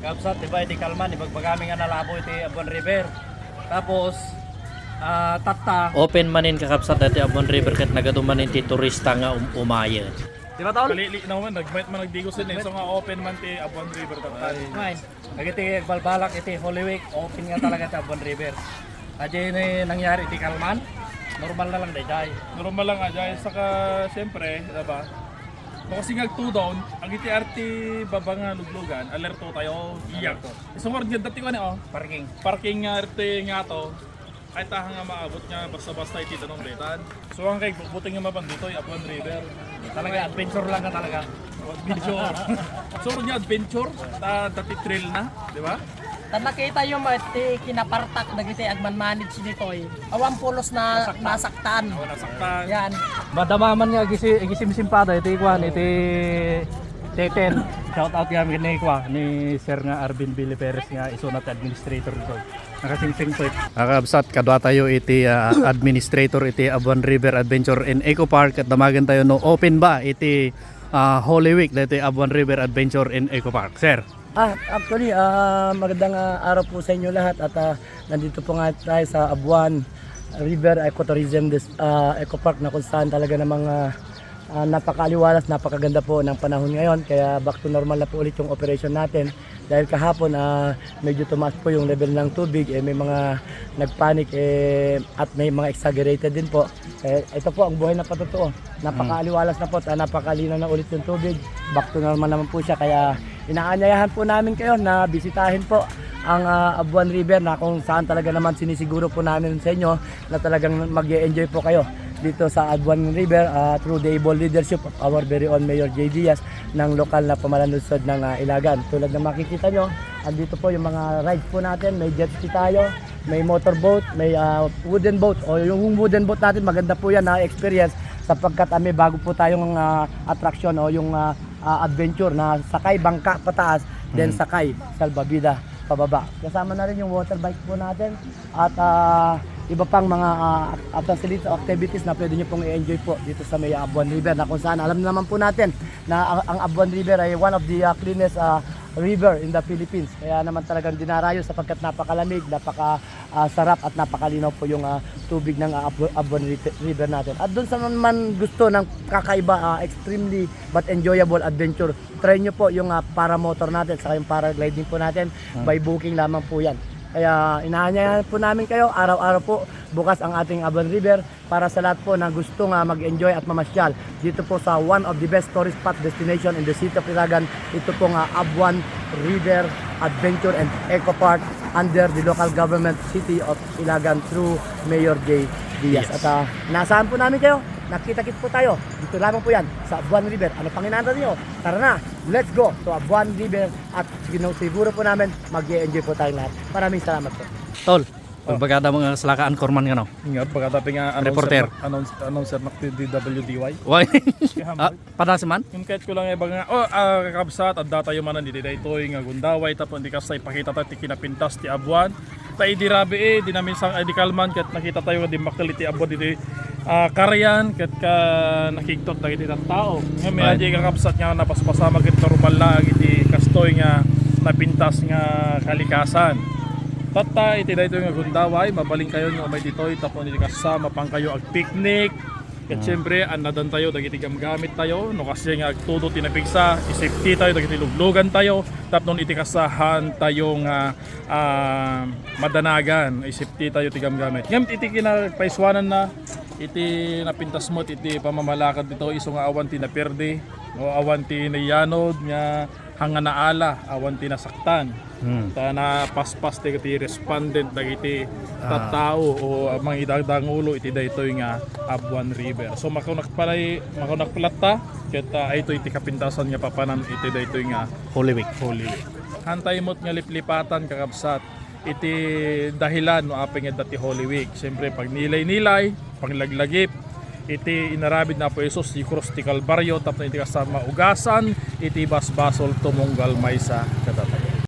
Kapsat, diba, iti Kalman, ibagbagami nga nalabo iti Abuan River. Tapos, tatta. Open manin kakapsat dati Abuan River kat nagadumanin ti turista nga umaya. Di ba tol? Kalili naman, nag-bite man nagdigos din eh. So nga open man ti Abuan River tatay. Ngayon, nagiti balbalak iti Holy Week, open nga talaga iti Abuan River. Adyan nangyari iti Kalman, normal na lang day. Normal lang ajay. Saka siyempre, diba? No, kasi nga 2 down, ang iti arti babanga luglugan, alerto tayo, iyak. Isang word nga dati ko na Parking. parking nga arti nga to, ay tahan nga maabot nga basta-basta iti tanong betan. So ang kay buting nga mapan dito, Abuan River. Talaga, adventure lang nga talaga. Adventure. So nga adventure, dati trail na, di ba? Tan nakita yung ti kinapartak dagiti agman manage dito eh. Awan pulos na nasaktan. O nasaktan. Yan. Madamaman nga gisim-simpada iti kwan iti Teten. Shout out kami ni kwa ni Sir nga Arvin Billy Perez nga isunat administrator dito. Nakasingsing po. Kakapsat kadwa tayo iti administrator iti Abuan River Adventure and Eco Park at damagan tayo no open ba iti Holy Week dati Abuan River Adventure and Eco Park. Sir. Actually, magandang araw po sa inyo lahat at nandito po nga tayo sa Abuan River Ecotourism Eco Park na kung saan talaga namang napakaliwalas, napakaganda po ng panahon ngayon kaya back to normal na po ulit yung operation natin dahil kahapon medyo tumaas po yung level ng tubig may mga nagpanic at may mga exaggerated din po ito po ang buhay na patotoo, napakaliwalas na po at napakalinaw na ulit yung tubig, back to normal naman po siya kaya inaanyayahan po namin kayo na bisitahin po ang Abuan River na kung saan talaga naman sinisiguro po namin sa inyo na talagang mag-enjoy po kayo dito sa Abuan River through the able leadership of our very own Mayor J. Diaz ng lokal na pamalanusod ng Ilagan. Tulad na makikita nyo, andito po yung mga rides po natin, may jet ski tayo, may motorboat, may wooden boat o yung wooden boat natin maganda po yan na experience sapagkat may bago po tayong attraction o yung adventure na sakay bangka pataas, then sakay salbabida pababa. Kasama na rin yung water bike po natin at iba pang mga activities na pwede nyo pong i-enjoy po dito sa may Abuan River na kung saan alam naman po natin na ang Abuan River ay one of the cleanest river in the Philippines. Kaya naman talagang dinarayo sapagkat napakalamig, napakasarap at napakalinaw po yung tubig ng Abuan River natin. At doon sa man gusto ng kakaiba, extremely but enjoyable adventure, try nyo po yung paramotor natin saka yung paragliding po natin by booking lamang po yan. Kaya inaanyayahan po namin kayo, araw-araw po bukas ang ating Abuan River para sa lahat po na gusto nga mag-enjoy at mamasyal dito po sa one of the best tourist spot destination in the city of Ilagan. Ito po nga Abuan River Adventure and Eco Park under the local government city of Ilagan through Mayor J. Diaz. Yes. At nasaan po namin kayo? Nakita-kit po tayo. Dito lamang po yan sa Abuan River. Ano pang inaantay niyo? Tara na, let's go to Abuan River at siguro po namin mag-enjoy po tayong lahat. Maraming salamat po. Tol, pagbagada mga salakaan korman nga no. Nga pagkatabi nga Reporter. announcer ng DWDY. Why? Padas man? Yung kahit ko lang iba nga, kakabsat, at data yung manan dito ito nga gundaway, tapos hindi kasi ipakita tayo ti kinapintas ti Abuan. Tayo di rabi di namin sang di kalman, kahit nakita tayo di makali ti Abuan dito karyan, kahit ka nakiktot na iti tao. Nga may Right. kakabsat nga napaspasama kahit normal lang iti kastoy nga napintas nga kalikasan. Tata, iti dito nga gundaway, mabaling kayo nga may ditoy, tapos iti kasama pang kayo ag picnic. At syempre, anadan tayo, dagiti gamgamit tayo, no kasi nga agtudo tinapigsa, isafety tayo, dagiti luglugan tayo, tapos iti kasahan tayo nga madanagan, isafety tayo ti gamgamit. Ngam iti kinapaiswanan na, iti napintas mo, iti pamamalakad dito, iso nga awan ti naperde, o awan ti nayanod, nga hanga naala, awan ti nasaktan. Ta na paspas ti respondent dagiti tattao o mga idagdangulo iti daytoy nga Abuan River. So makunak plata ket ay iti kapintasan nga papanan iti daytoy nga Holy Week. Holy Week. Hantay mo't nga liplipatan kakabsat iti dahilan no apeng dati Holy Week. Siyempre pag nilay-nilay, paglaglagip iti inarabid na po Isos di cross ti Kalbaryo tapos iti kasama ugasan iti basbasol tumunggal maysa